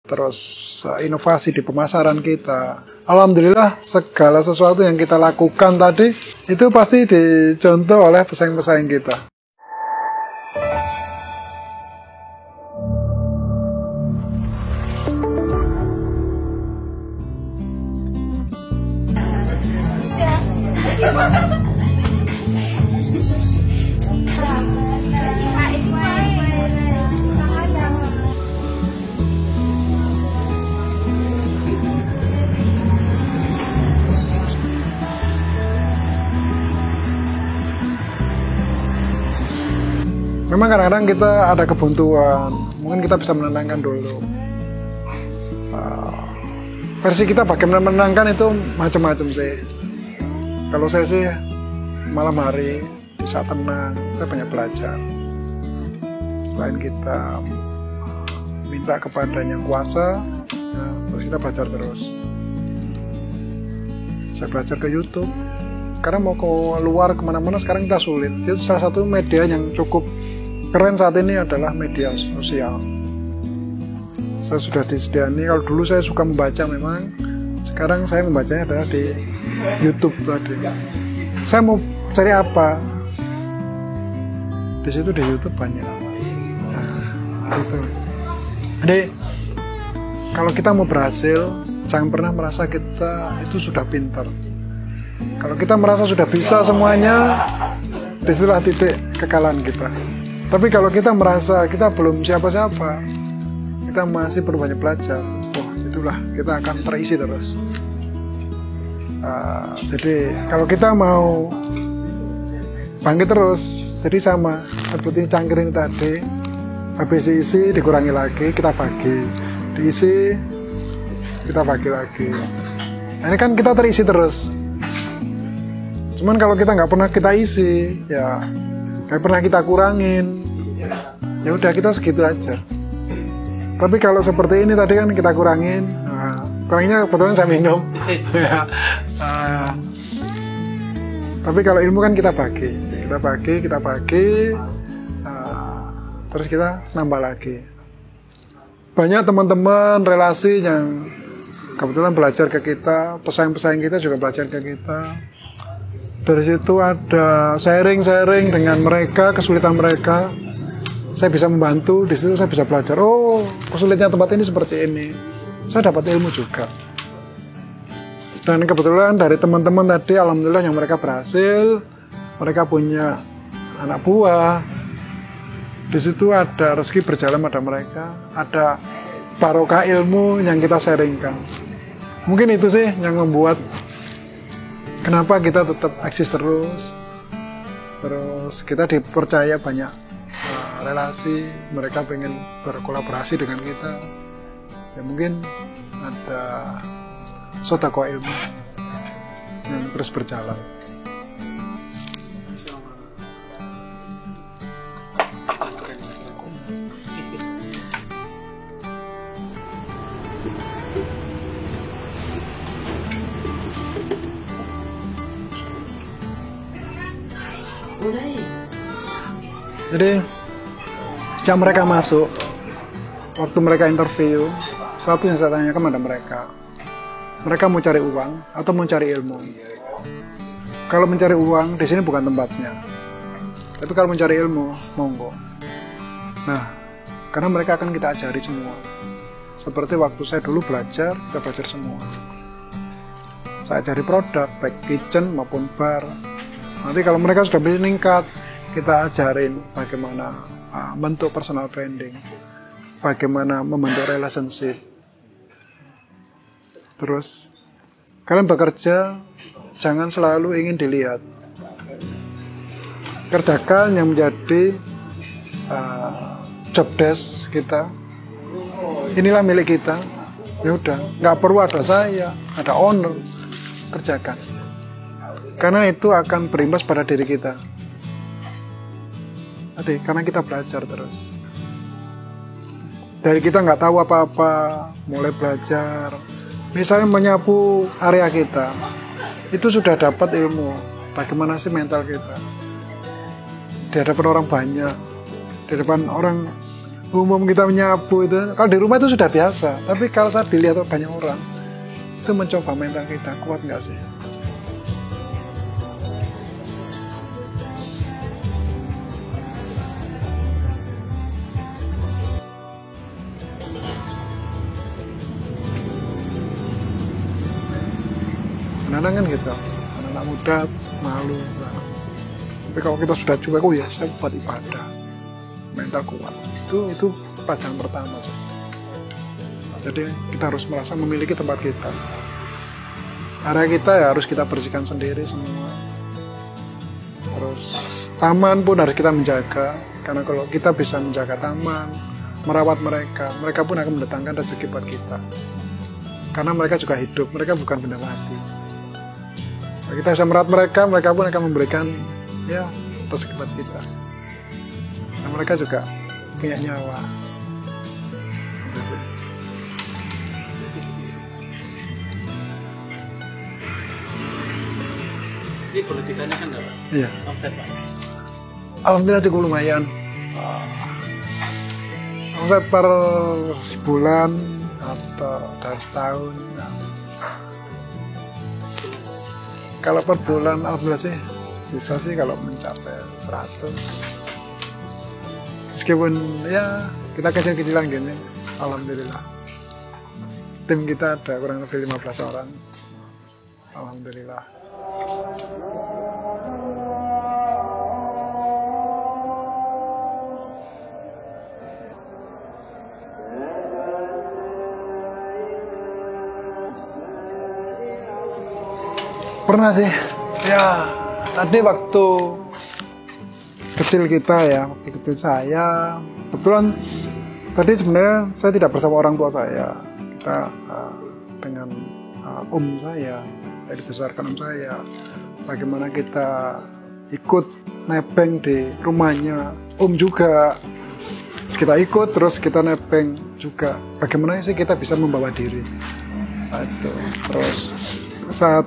terus inovasi di pemasaran kita. Alhamdulillah segala sesuatu yang kita lakukan tadi itu pasti dicontoh oleh pesaing-pesaing kita. Memang kadang-kadang kita ada kebuntuan, mungkin kita bisa menenangkan dulu. Versi kita bagaimana menenangkan itu macam-macam sih. Kalau saya sih malam hari di saat tenang, saya banyak belajar. Selain kita minta kepada Yang Kuasa, ya, terus kita belajar terus. Saya belajar ke YouTube, karena mau keluar kemana-mana sekarang kita sulit. Itu salah satu media yang cukup keren saat ini adalah media sosial. Saya sudah disediani, kalau dulu saya suka membaca memang, sekarang saya membacanya adalah di YouTube tadi. Saya mau cari apa? Di situ di YouTube banyak. Nah, itu. Jadi kalau kita mau berhasil, jangan pernah merasa kita itu sudah pintar. Kalau kita merasa sudah bisa semuanya, disitulah titik kekalahan kita. Tapi kalau kita merasa kita belum siapa-siapa, kita masih perlu banyak belajar, itulah kita akan terisi terus. Jadi kalau kita mau bangkit terus, jadi sama seperti cangkir ini tadi, habis isi dikurangi lagi, kita bagi, diisi, kita bagi lagi. Nah, ini kan kita terisi terus. Cuman kalau kita nggak pernah kita isi, ya nggak pernah kita kurangin, ya udah kita segitu aja. Tapi kalau seperti ini tadi kan kita kurangin, kurangnya kebetulan saya minum. Tapi kalau ilmu kan kita bagi, terus kita nambah lagi. Banyak teman-teman relasi yang kebetulan belajar ke kita, pesaing-pesaing kita juga belajar ke kita. Dari situ ada sharing dengan mereka, kesulitan mereka. Saya bisa membantu, di situ saya bisa belajar. Oh, kesulitannya tempat ini seperti ini. Saya dapat ilmu juga. Dan kebetulan dari teman-teman tadi, alhamdulillah yang mereka berhasil, mereka punya anak buah. Di situ ada rezeki berjalan pada mereka, ada barokah ilmu yang kita sharingkan. Mungkin itu sih yang membuat kenapa kita tetap eksis terus kita dipercaya banyak relasi, mereka pengen berkolaborasi dengan kita. Ya mungkin ada sedekah ilmu yang terus berjalan. Jadi sejak mereka masuk, waktu mereka interview, satu yang saya tanyakan pada mereka mau cari uang atau mau cari ilmu. Kalau mencari uang di sini bukan tempatnya, tapi kalau mencari ilmu, monggo. Nah, karena mereka akan kita ajari semua. Seperti waktu saya dulu belajar, saya belajar semua. Saya ajari produk, baik kitchen maupun bar. Nanti kalau mereka sudah meningkat, kita ajarin bagaimana bentuk personal branding, bagaimana membentuk relationship. Terus, kalian bekerja, jangan selalu ingin dilihat. Kerjakan yang menjadi job desk kita. Inilah milik kita. Ya udah, nggak perlu ada saya, ada owner. Kerjakan. Karena itu akan berimbas pada diri kita. Karena kita belajar terus. Dari kita nggak tahu apa-apa, mulai belajar. Misalnya menyapu area kita, itu sudah dapat ilmu. Bagaimana sih mental kita? Di hadapan orang banyak, di depan orang umum kita menyapu itu, kalau di rumah itu sudah biasa, tapi kalau saat dilihat banyak orang, itu mencoba mental kita, kuat nggak sih? Anak-anak kan gitu, anak-anak muda malu. Tapi kalau kita sudah coba, oh ya saya buat ibadah, mental kuat. Itu pelajaran pertama sih. Jadi kita harus merasa memiliki tempat kita. Area kita ya harus kita bersihkan sendiri semua. Terus taman pun harus kita menjaga, karena kalau kita bisa menjaga taman, merawat mereka, mereka pun akan mendatangkan rezeki buat kita. Karena mereka juga hidup, mereka bukan benda mati. Kalau kita bisa merawat mereka, mereka pun akan memberikan ya rezeki buat kita. Dan mereka juga punya nyawa. Ini boleh ditanyakan nggak, Pak? Iya. Omset, Pak? Alhamdulillah cukup lumayan. Omset per bulan atau dalam setahun. Kalau per bulan alhamdulillah sih bisa sih kalau mencapai 100. Meskipun ya kita kecil-kecilan gini, alhamdulillah. Tim kita ada kurang lebih 15 orang. Alhamdulillah. Pernah sih, ya tadi waktu kecil kita ya, waktu kecil saya, kebetulan tadi sebenarnya saya tidak bersama orang tua saya, kita dengan om saya dibesarkan om saya, bagaimana kita ikut nebeng di rumahnya om juga, terus kita ikut, terus kita nebeng juga, bagaimana sih kita bisa membawa diri, itu. Terus saat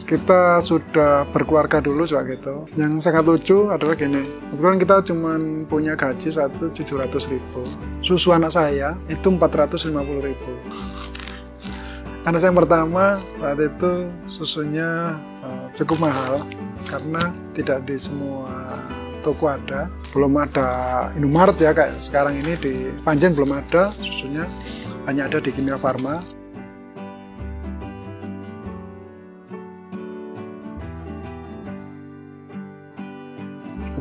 kita sudah berkeluarga dulu juga gitu. Yang sangat lucu adalah gini, kebetulan kita cuma punya gaji 700.000. Susu anak saya itu 450.000. Anak saya yang pertama saat itu susunya cukup mahal karena tidak di semua toko ada. Belum ada Indomaret ya kayak sekarang ini, di Panjen belum ada susunya, hanya ada di Kimia Farma.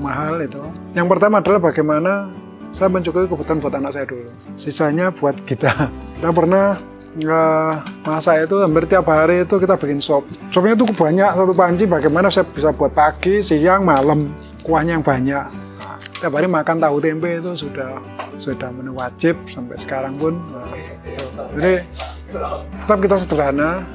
Mahal itu. Yang pertama adalah bagaimana saya mencukupi kebutuhan buat anak saya dulu. Sisanya buat kita. Kita pernah masak itu hampir tiap hari itu kita bikin sop. Sopnya itu banyak, satu panci, bagaimana saya bisa buat pagi, siang, malam, kuahnya yang banyak. Nah, tiap hari makan tahu tempe itu sudah menu wajib sampai sekarang pun. Jadi tetap kita sederhana.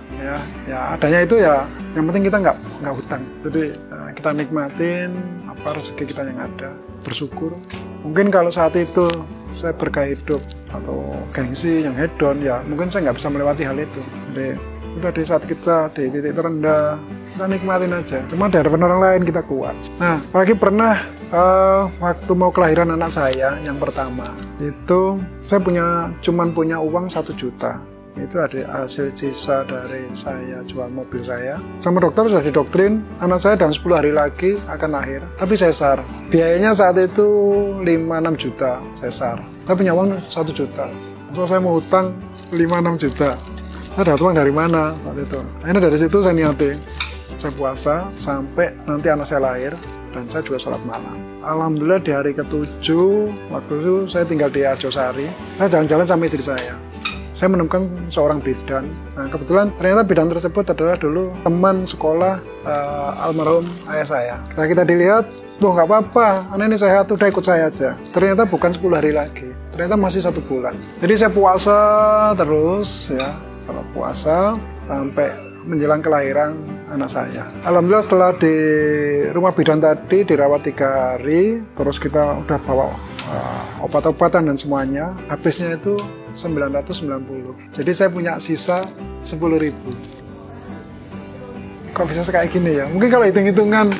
Ya adanya itu ya yang penting kita nggak hutang, jadi kita nikmatin apa rezeki kita yang ada, bersyukur. Mungkin kalau saat itu saya bergaya hidup atau gengsi yang hedon, ya mungkin saya nggak bisa melewati hal itu. Jadi itu di saat kita di titik terendah, kita nikmatin aja, cuma di hadapan orang lain kita kuat. Nah, apalagi pernah waktu mau kelahiran anak saya yang pertama itu saya cuman punya uang 1 juta. Itu ada hasil sisa dari saya jual mobil saya. Sama dokter sudah didoktrin anak saya dalam 10 hari lagi akan lahir, tapi sesar. Biayanya saat itu 5-6 juta sesar. Saya punya uang 1 juta. So saya mau hutang 5-6 juta. Saya dapat uang dari mana saat itu? Akhirnya dari situ saya niatin, saya puasa sampai nanti anak saya lahir, dan saya juga sholat malam. Alhamdulillah di hari ke-7 waktu itu saya tinggal di Arjosari. Saya jalan-jalan sama istri saya. Saya menemukan seorang bidan. Nah, kebetulan ternyata bidan tersebut adalah dulu teman sekolah almarhum ayah saya. Kita dilihat, tuh nggak apa-apa, anak ini sehat, udah ikut saya aja. Ternyata bukan 10 hari lagi, ternyata masih 1 bulan. Jadi saya puasa terus ya, salat puasa sampai menjelang kelahiran anak saya. Alhamdulillah setelah di rumah bidan tadi dirawat 3 hari, terus kita udah bawa obat-obatan dan semuanya, habisnya itu 990. Jadi saya punya sisa 10.000. Kok bisa kayak gini ya? Mungkin kalau hitung-hitungan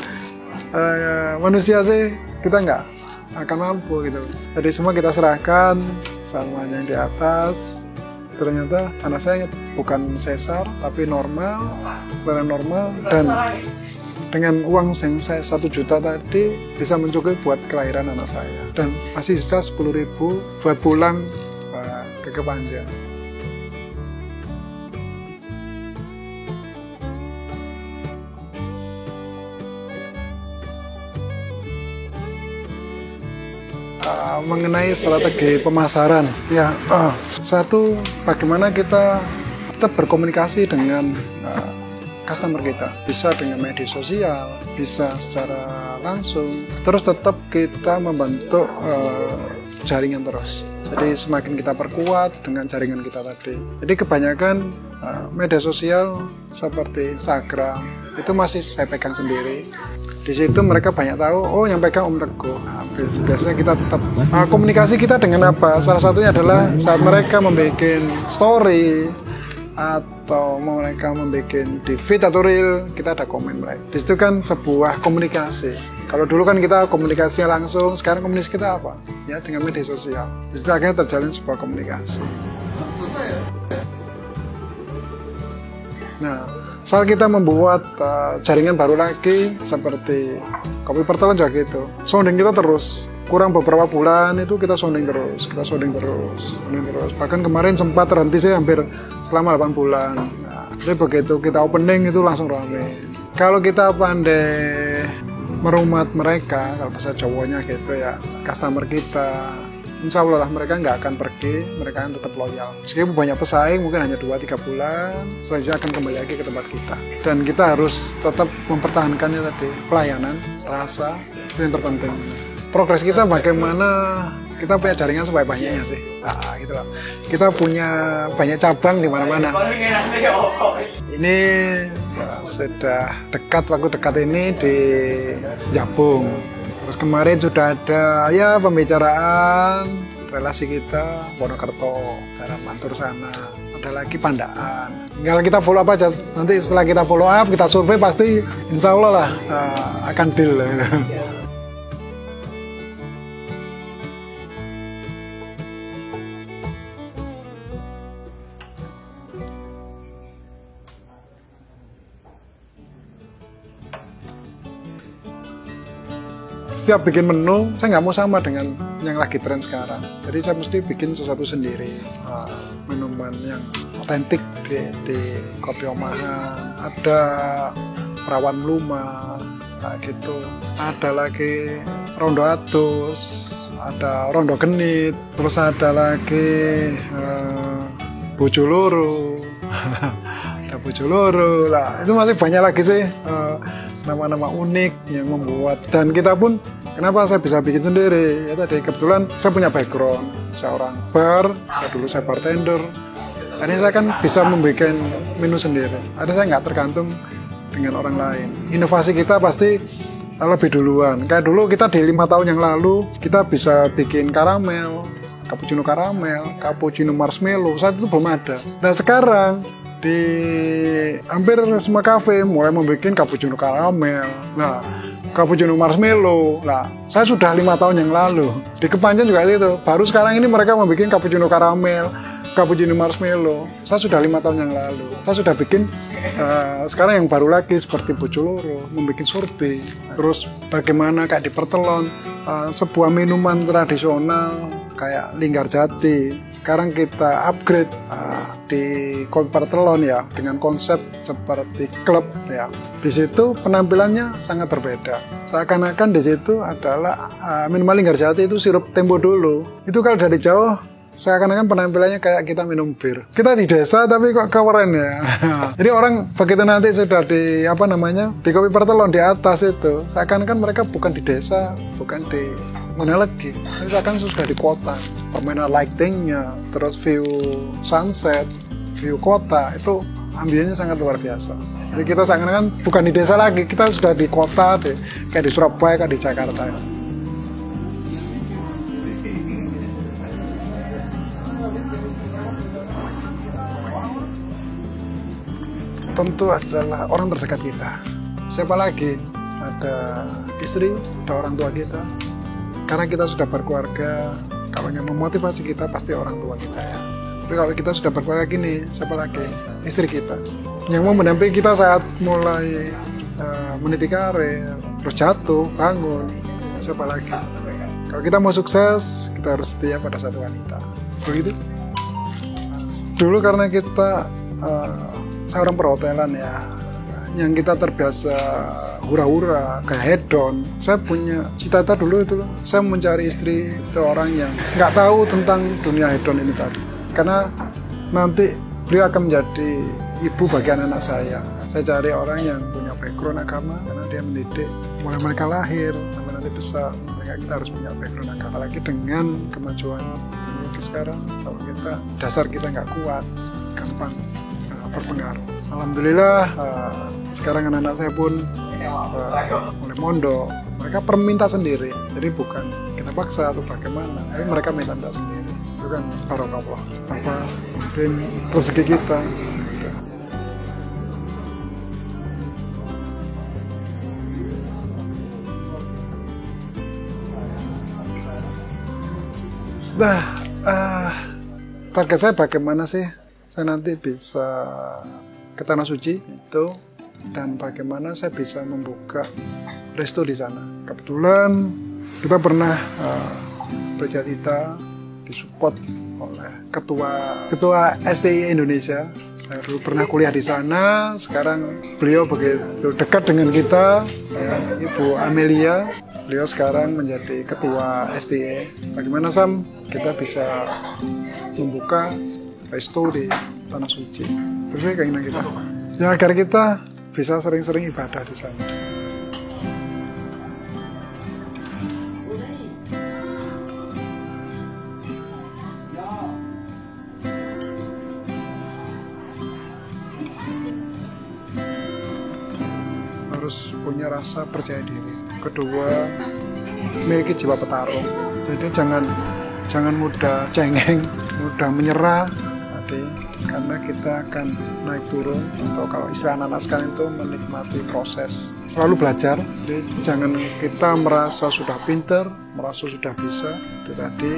manusia sih kita nggak akan mampu gitu. Jadi semua kita serahkan sama yang di atas. Ternyata anak saya bukan sesar tapi normal, dan dengan uang yang saya 1 juta tadi bisa mencukupi buat kelahiran anak saya, dan masih sisa 10.000 buat pulang ke Kepanjen. Mengenai strategi pemasaran ya, satu, bagaimana kita tetap berkomunikasi dengan customer kita, bisa dengan media sosial, bisa secara langsung, terus tetap kita membentuk jaringan terus. Jadi semakin kita perkuat dengan jaringan kita tadi. Jadi kebanyakan media sosial seperti Instagram itu masih saya pegang sendiri. Di situ mereka banyak tahu, oh yang pegang Om Teguh. Nah, biasanya kita tetap komunikasi kita dengan apa? Salah satunya adalah saat mereka membuat story atau mereka membuat di feed atau reel, kita ada komen mereka. Di situ kan sebuah komunikasi. Kalau dulu kan kita komunikasinya langsung, sekarang komunikasi kita apa? Ya dengan media sosial. Di situ akhirnya terjalin sebuah komunikasi. Nah, saat kita membuat jaringan baru lagi seperti Kopi Pertelan juga gitu, sounding kita terus. Kurang beberapa bulan itu kita sounding terus. Bahkan kemarin sempat terhenti sih hampir selama 8 bulan. Nah, jadi begitu kita opening itu langsung rame. Kalau kita pandai merumat mereka, kalau bahasa Jawanya gitu ya, customer kita, insya Allah lah mereka nggak akan pergi, mereka akan tetap loyal. Meskipun banyak pesaing, mungkin hanya 2-3 bulan, selanjutnya akan kembali lagi ke tempat kita. Dan kita harus tetap mempertahankannya tadi, pelayanan, rasa, itu yang terpenting. Progres kita bagaimana kita punya jaringan sebanyak-banyaknya sih. Nah, gitu loh. Kita punya banyak cabang di mana-mana. Ini sudah waktu dekat ini di Jabung. Terus kemarin sudah ada ya pembicaraan relasi kita Wonokerto, daerah Mantur sana. Ada lagi Pandaan. Tinggal kita follow up aja. Nanti setelah kita follow up, kita survei pasti insya Allah lah akan deal. Setiap bikin menu, saya nggak mau sama dengan yang lagi tren sekarang. Jadi saya mesti bikin sesuatu sendiri. Minuman yang otentik di Kopi Omahan. Ada Perawan Luma, gitu. Ada lagi Rondo Atus, ada Rondo Genit, terus ada lagi Bojoloro. Ada Bojoloro lah. Itu masih banyak lagi sih. Nama-nama unik yang membuat, dan kita pun kenapa saya bisa bikin sendiri ya tadi kebetulan saya punya background, saya orang bar, dulu saya bartender, ini saya kan bisa membuat menu sendiri, saya nggak tergantung dengan orang lain. Inovasi kita pasti lebih duluan, kayak dulu kita di 5 tahun yang lalu kita bisa bikin karamel, cappuccino karamel, cappuccino marshmallow, saat itu belum ada. Nah sekarang di hampir semua kafe mulai membuat cappuccino karamel, nah cappuccino marshmallow. Nah, saya sudah 5 tahun yang lalu di Kepanjen juga itu. Baru sekarang ini mereka membuat cappuccino karamel, cappuccino marshmallow. Saya sudah 5 tahun yang lalu. Saya sudah bikin sekarang yang baru lagi seperti Bojoloro, membuat sorbet. Terus bagaimana kayak di Pertelon, sebuah minuman tradisional kayak Linggarjati. Sekarang kita upgrade di Kopi Pertelon ya dengan konsep seperti klub ya. Di situ penampilannya sangat berbeda. Seakan-akan di situ adalah minuman Linggarjati itu sirup tempo dulu. Itu kalau dari jauh seakan-akan penampilannya kayak kita minum bir. Kita di desa tapi kok keren ya. Jadi orang begitu nanti sudah di di Kopi Pertelon di atas itu, seakan-akan mereka bukan di desa, bukan di mana lagi. Misalkan sudah di kota, permainan lightingnya, terus view sunset, view kota itu ambiennya sangat luar biasa. Jadi kita seakan-akan bukan di desa lagi, kita sudah di kota, kayak di Surabaya, kayak di Jakarta. Tentu adalah orang terdekat kita. Siapa lagi? Ada istri, ada orang tua kita, karena kita sudah berkeluarga, kalau yang memotivasi kita pasti orang tua kita ya. Tapi kalau kita sudah berkeluarga gini, siapa lagi? Istri kita yang mau mendampingi kita saat mulai meniti karir, terus jatuh, bangun, siapa lagi? Kalau kita mau sukses, kita harus setia pada satu wanita. Begitu. Dulu karena kita seorang perhotelan ya, yang kita terbiasa hura-hura, kayak hedon. Saya punya cita-cita dulu itu loh. Saya mencari istri itu orang yang nggak tahu tentang dunia hedon ini tadi. Karena nanti beliau akan menjadi ibu bagi anak-anak saya. Saya cari orang yang punya background agama, karena dia mendidik mulai mereka lahir sampai nanti besar. Kita harus punya background agama, apalagi dengan kemajuan teknologi sekarang. Kalau kita dasar kita nggak kuat, gampang berpengaruh. Alhamdulillah sekarang anak-anak saya pun mulai mondok, mereka perminta sendiri, jadi bukan kita paksa atau bagaimana, tapi mereka minta sendiri. Itu kan barokah, apa mungkin rezeki kita. Nah, target saya bagaimana sih saya nanti bisa ke Tanah Suci itu, dan bagaimana saya bisa membuka resto di sana. Kebetulan kita pernah bercita-cita disupport oleh ketua STI Indonesia. Saya dulu pernah kuliah di sana, sekarang beliau begitu dekat dengan kita, Ibu Amelia. Beliau sekarang menjadi ketua STI. Bagaimana Sam kita bisa membuka resto di Tanah Suci? Terus keinginan kita, ya agar kita bisa sering-sering ibadah di sana. Harus punya rasa percaya diri. Kedua, memiliki jiwa petarung. Jadi jangan mudah cengeng, mudah menyerah. Karena kita akan naik turun, atau kalau istilah anak-anak sekarang itu menikmati proses, selalu belajar. Jadi jangan kita merasa sudah pinter, merasa sudah bisa, itu tadi.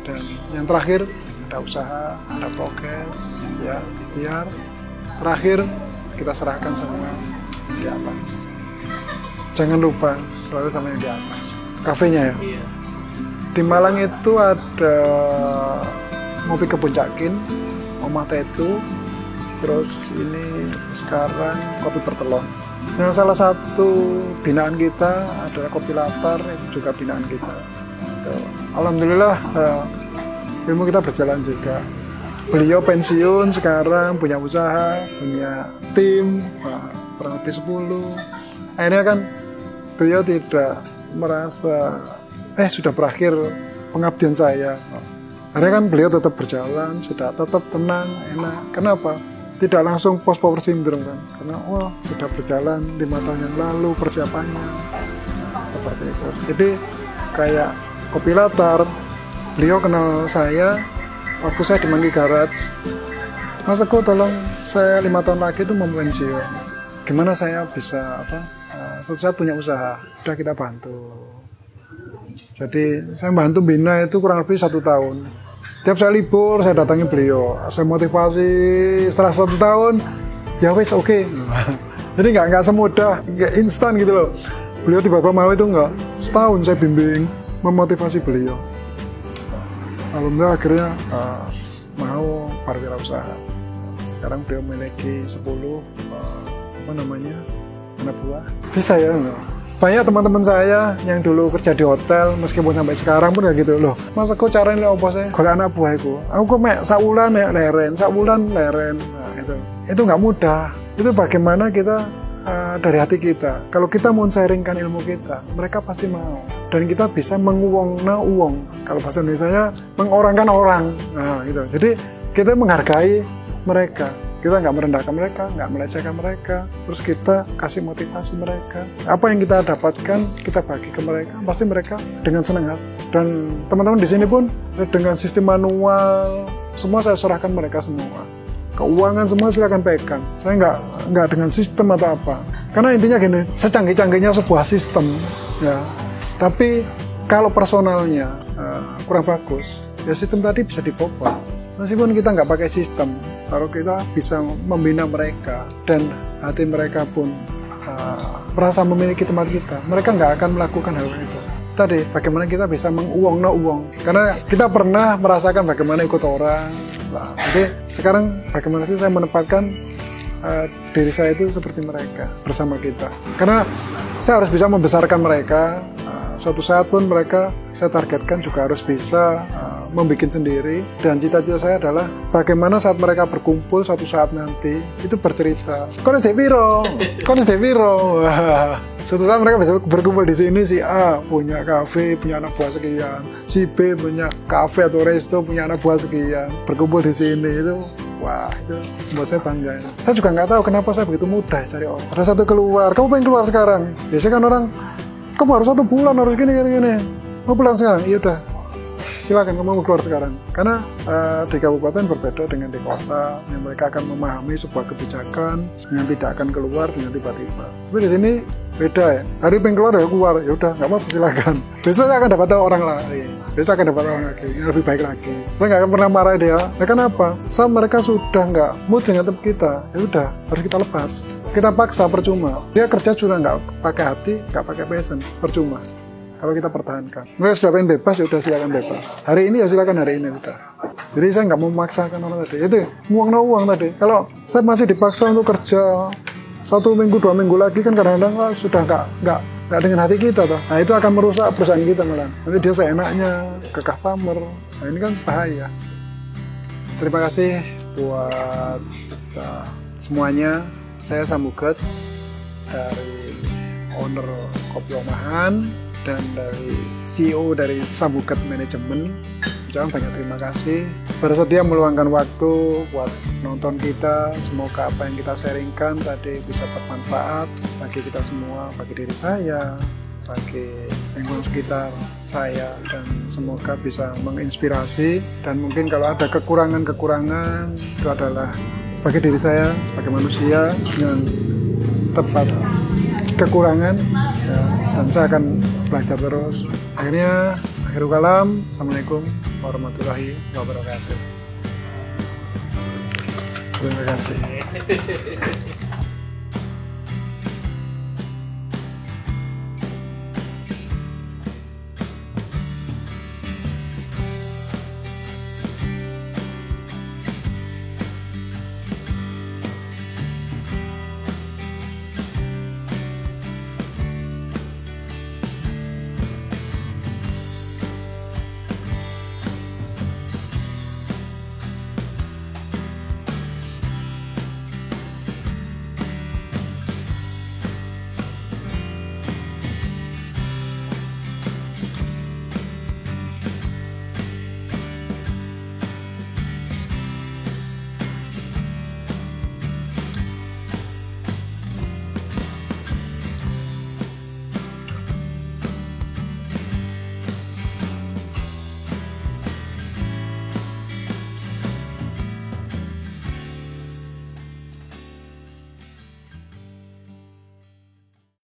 Dan yang terakhir, ada usaha, ada progres, ya, biar terakhir kita serahkan semua di atas. Jangan lupa selalu sama yang di atas. Kafenya ya. Di Malang itu ada Ngopi Kebun Cakin, Omah Tetu, terus ini sekarang Kopi Pertelon. Nah, salah satu binaan kita adalah Kopi Latar, itu juga binaan kita. Alhamdulillah ilmu kita berjalan juga. Beliau pensiun sekarang, punya usaha, punya tim, kurang lebih 10. Akhirnya kan beliau tidak merasa sudah berakhir pengabdian saya. Akhirnya kan beliau tetap berjalan, sudah tetap tenang, enak. Kenapa? Tidak langsung post-power syndrome kan? Karena sudah berjalan 5 tahun yang lalu persiapannya. Seperti itu. Jadi kayak Kopi Latar, beliau kenal saya waktu saya di Manggi Garage. Mas Teguh, tolong saya 5 tahun lagi itu mau pensiun. Gimana saya bisa suatu saat punya usaha? Udah kita bantu. Jadi saya bantu bina itu kurang lebih 1 tahun. Tiap saya libur saya datangi beliau, saya motivasi. Setelah 1 tahun ya wes oke. Jadi nggak semudah, nggak instan gitu loh. Beliau tiba-tiba mau itu nggak. Setahun saya bimbing, memotivasi beliau. Alhamdulillah akhirnya mau berwirausaha. Sekarang beliau memiliki 10 anak buah. Bisa ya. Banyak teman-teman saya yang dulu kerja di hotel, meskipun sampai sekarang pun kayak gitu loh. Mas aku caranya apa sih? Kalau anak buahku, aku kok mek saulan leren. Nah, itu nggak mudah. Itu bagaimana kita dari hati kita. Kalau kita mau sharingkan ilmu kita, mereka pasti mau. Dan kita bisa menguwongna uwong. Kalau bahasa Indonesia mengorangkan orang. Nah, gitu. Jadi kita menghargai mereka. Kita nggak merendahkan mereka, nggak melecehkan mereka, terus kita kasih motivasi mereka. Apa yang kita dapatkan, kita bagi ke mereka, pasti mereka dengan senang hati. Dan teman-teman di sini pun dengan sistem manual, semua saya serahkan mereka semua. Keuangan semua silakan pegang. Saya nggak dengan sistem atau apa. Karena intinya gini, secanggih-canggihnya sebuah sistem, ya, tapi Kalau personalnya kurang bagus, ya sistem tadi bisa dipopol. Meskipun kita nggak pakai sistem, kalau kita bisa membina mereka dan hati mereka pun merasa memiliki tempat kita, mereka nggak akan melakukan hal itu. Tadi bagaimana kita bisa menguang, karena kita pernah merasakan bagaimana ikut orang. Nah, jadi sekarang bagaimana sih saya menempatkan diri saya itu seperti mereka bersama kita, karena saya harus bisa membesarkan mereka. Suatu saat pun mereka saya targetkan juga harus bisa membuat sendiri, dan cita-cita saya adalah bagaimana saat mereka berkumpul suatu saat nanti itu bercerita kones Deviro suatu saat mereka bisa berkumpul di sini. Si A punya kafe, punya anak buah sekian, si B punya kafe atau resto, punya anak buah sekian, berkumpul di sini. Itu wah, itu buat saya bangga. Saya juga nggak tahu kenapa saya begitu mudah cari orang. Ada satu keluar, kamu pengen keluar sekarang? Biasanya kan orang, kamu harus 1 bulan, harus gini. Mau pulang sekarang? Iya udah, silakan kamu mau keluar sekarang. Karena di kabupaten berbeda dengan di kota, yang mereka akan memahami sebuah kebijakan yang tidak akan keluar dengan tiba-tiba. Tapi di sini beda ya. Hari pengen keluar ya keluar, ya udah nggak apa-apa, silakan. Besok saya akan dapat orang lain. Besok akan dapat orang lagi, yang lebih baik lagi. Saya nggak akan pernah marah dia. Ya kenapa? Saat mereka sudah nggak mood dengan tempat kita, ya udah harus kita lepas. Kita paksa percuma. Dia kerja sudah nggak pakai hati, nggak pakai passion, percuma. Kalau kita pertahankan, mereka sudah pengen bebas, ya udah silakan bebas. Hari ini ya silakan hari ini udah. Jadi saya nggak mau memaksakan orang tadi. Itu uang tadi. Kalau saya masih dipaksa untuk kerja 1 minggu 2 minggu lagi, kan kadang-kadang sudah nggak dengan hati kita toh. Nah itu akan merusak perusahaan kita malah. Nanti dia seenaknya ke customer. Nah ini kan bahaya. Terima kasih buat semuanya. Saya Sambuget dari owner Kopi Omahan dan dari CEO dari Sambuget Management. Jangan banyak terima kasih bersedia meluangkan waktu buat nonton kita. Semoga apa yang kita sharingkan tadi bisa bermanfaat bagi kita semua, bagi diri saya, bagi lingkungan sekitar saya, dan semoga bisa menginspirasi. Dan mungkin kalau ada kekurangan itu adalah sebagai diri saya, sebagai manusia yang tepat kekurangan ya, dan saya akan belajar terus. Akhirul kalam, assalamualaikum warahmatullahi wabarakatuh. Terima kasih.